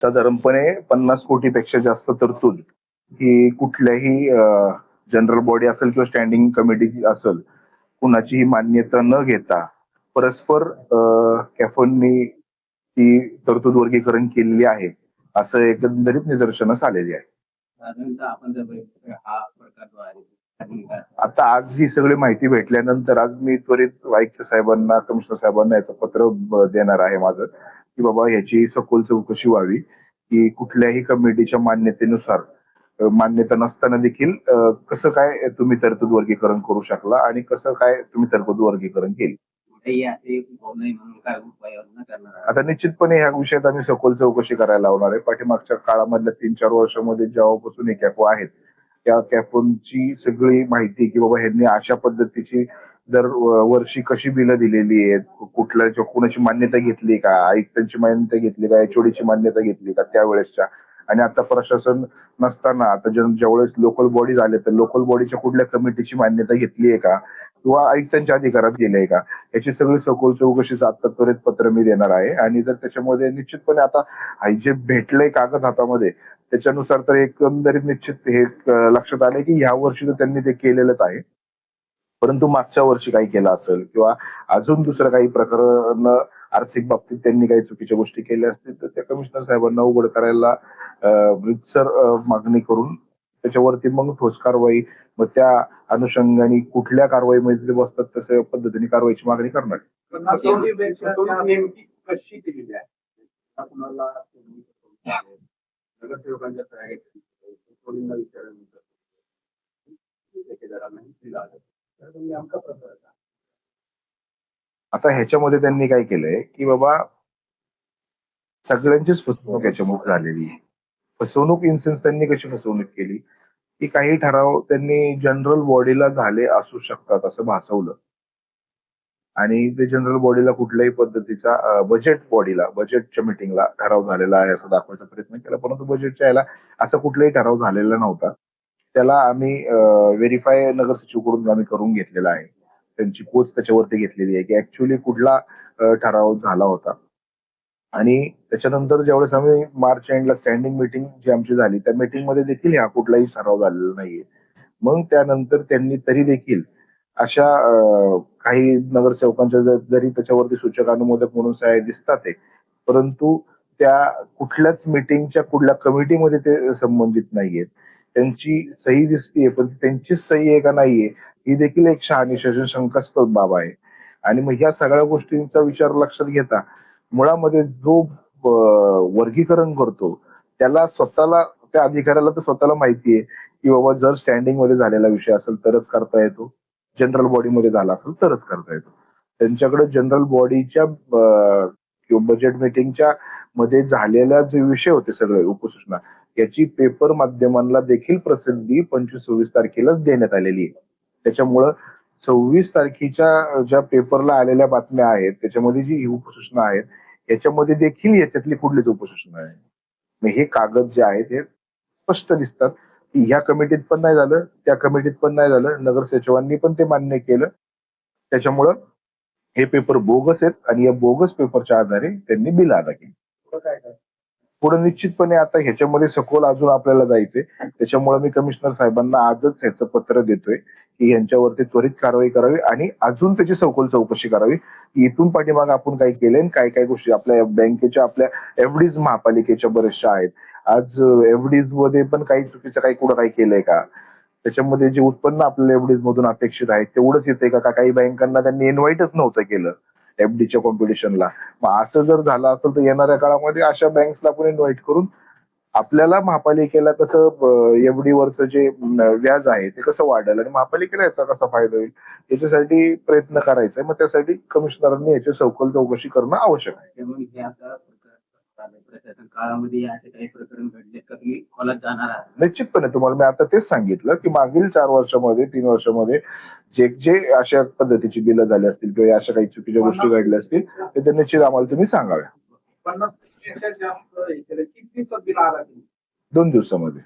साधारणपणे 50 कोटीपेक्षा जास्त तरतूद ही कुठल्याही जनरल बॉडी असेल किंवा स्टँडिंग कमिटी असेल कुणाचीही मान्यता न घेता परस्पर कॅफोननी ती तरतूद वर्गीकरण केलेली आहे असं एकंदरीत निदर्शनास आलेली आहे. आता आज ही सगळी माहिती भेटल्यानंतर आज मी त्वरित आयुक्त साहेबांना, कमिशनर साहेबांना याचं पत्र देणार आहे माझं, की बाबा ह्याची सखोल चौकशी व्हावी, की कुठल्याही कमिटीच्या मान्यतेनुसार मान्यता नसताना देखील कसं काय तुम्ही तरतूद वर्गीकरण करू शकला आणि कसं काय तुम्ही तरतूद वर्गीकरण केली. आता निश्चितपणे ह्या विषयात आम्ही सखोल चौकशी करायला लावणार आहे. पाठीमागच्या काळामधल्या 3-4 वर्षामध्ये जेव्हापासून हे कॅफो आहेत त्या कॅफोनची सगळी माहिती, की बाबा ह्यांनी अशा पद्धतीची दर वर्षी कशी बिलं दिलेली आहेत, कुठल्या कोणाची मान्यता घेतली का, आयुक्तांची मान्यता घेतली का, एचओडीची मान्यता घेतली का त्यावेळेसच्या, आणि आता प्रशासन नसताना आता ज्यावेळेस लोकल बॉडी झाले तर लोकल बॉडीच्या कुठल्या कमिटीची मान्यता घेतली आहे का किंवा आयुक्तांच्या अधिकारात गेले का, याची सगळी सखोल चौकशीचं आता त्वरित पत्र मी देणार आहे. आणि जर त्याच्यामध्ये निश्चितपणे आता जे भेटलंय कागद हातामध्ये त्याच्यानुसार तर एकंदरीत निश्चित हे लक्षात आलंय की ह्या वर्षी तर त्यांनी ते केलेलंच आहे, परंतु मागच्या वर्षी काही केलं असेल किंवा अजून दुसरं काही प्रकरण आर्थिक बाबतीत त्यांनी काही चुकीच्या गोष्टी केल्या असतील तर त्या कमिशनर साहेबांना उघड करायला रितसर मागणी करून त्याच्यावरती मग ठोस कारवाई, मग त्या अनुषंगाने कुठल्या कारवाईमध्ये ते बसतात तशा पद्धतीने कारवाईची मागणी करणार. आता ह्याच्यामध्ये त्यांनी काय केलंय की बाबा सगळ्यांचीच फसवणूक याच्यामुळे झालेली आहे. फसवणूक इन सेन्स त्यांनी कशी फसवणूक केली की काही ठराव त्यांनी जनरल बॉडीला झाले असू शकतात असं भासवलं आणि ते जनरल बॉडीला कुठल्याही पद्धतीचा बजेट बॉडीला बजेटच्या मिटिंगला ठराव झालेला आहे असं दाखवायचा प्रयत्न केला, परंतु बजेटच्या याला असा कुठलाही ठराव झालेला नव्हता. त्याला आम्ही व्हेरीफाय नगर सचिवकडून आम्ही करून घेतलेला आहे. त्यांची पोच त्याच्यावरती घेतलेली आहे की ऍक्च्युअली कुठला ठराव झाला होता. आणि त्याच्यानंतर ज्यावेळेस आम्ही मार्च एंडला स्टँडिंग मीटिंग जी आमची झाली त्या मीटिंग मध्ये देखील हा कुठलाही ठराव झालेला नाहीये. मग त्यानंतर त्यांनी तरी देखील अशा काही नगरसेवकांच्या जरी त्याच्यावरती सूचक अनुमोदक म्हणून सह्या दिसतात आहे, परंतु त्या कुठल्याच मीटिंगच्या कुठल्या कमिटीमध्ये ते संबंधित नाहीयेत. त्यांची सही दिसतीये पण त्यांचीच सही आहे का नाहीये ही देखील एक शहानिशा शंकास्पद बाब आहे. आणि मग ह्या सगळ्या गोष्टींचा विचार लक्षात घेता मुळामध्ये जो वर्गीकरण करतो त्याला स्वतःला, त्या अधिकाऱ्याला तर स्वतःला माहिती आहे की बाबा जर स्टँडिंग मध्ये झालेला विषय असेल तरच करता येतो, जनरल बॉडीमध्ये झाला असेल तरच करता येतो. त्यांच्याकडे जनरल बॉडीच्या किंवा बजेट मीटिंगच्या मध्ये झालेल्या जे विषय होते सगळे उपसूचना याची पेपर माध्यमांना देखील प्रसिद्धी 25-26 तारखेलाच देण्यात आलेली आहे. त्याच्यामुळं 26 तारखेच्या ज्या पेपरला आलेल्या बातम्या आहेत त्याच्यामध्ये जी उपसूचना आहेत याच्यामध्ये देखील याच्यातली कुठलीच उपसूचना आहे. मग हे कागद जे आहेत हे स्पष्ट दिसतात की ह्या कमिटीत पण नाही झालं, त्या कमिटीत पण नाही झालं, नगरसचिवांनी पण ते मान्य केलं. त्याच्यामुळं हे पेपर बोगस आहेत आणि या बोगस पेपरच्या आधारे त्यांनी बिल अदा केली. पुढे निश्चितपणे आता ह्याच्यामध्ये सखोल अजून आपल्याला जायचंय. त्याच्यामुळे मी कमिशनर साहेबांना आजच ह्याचं पत्र देतोय की यांच्यावरती त्वरित कारवाई करावी आणि अजून त्याची सखोल चौकशी करावी. इथून पाठीमागे आपण काय केलंय, काय काय गोष्टी आपल्या बँकेच्या, आपल्या एफडीज महापालिकेच्या बऱ्याचशा आहेत. आज एफडीज मध्ये पण काही चुकीचं काही कुठं काही केलंय का, त्याच्यामध्ये जे उत्पन्न आपल्याला एफडीज मधून अपेक्षित आहे तेवढंच येतंय का, काही बँकांना त्यांनी इन्व्हाइटच नव्हतं केलं एफडीच्या कॉम्पिटिशनला. मग असं जर झालं असेल तर येणाऱ्या काळामध्ये अशा बँक्सला आपण इन्व्हाइट करून आपल्याला महापालिकेला कसं एफडी वरचं जे व्याज आहे ते कसं वाढेल आणि महापालिकेला याचा कसा फायदा होईल याच्यासाठी प्रयत्न करायचा. मग त्यासाठी कमिशनरांनी याची सखोल चौकशी करणं आवश्यक आहे. काळामध्ये असे काही प्रकरण घडले का तुम्ही खोलात जाणार आहात? निश्चितपणे तुम्हाला मी आता तेच सांगितलं की मागील 4 वर्षामध्ये 3 वर्षामध्ये जे जे अशा पद्धतीची बिलं झाली असतील किंवा अशा काही चुकीच्या गोष्टी घडल्या असतील ते निश्चित आम्हाला तुम्ही सांगाव्या. 2 दिवसामध्ये.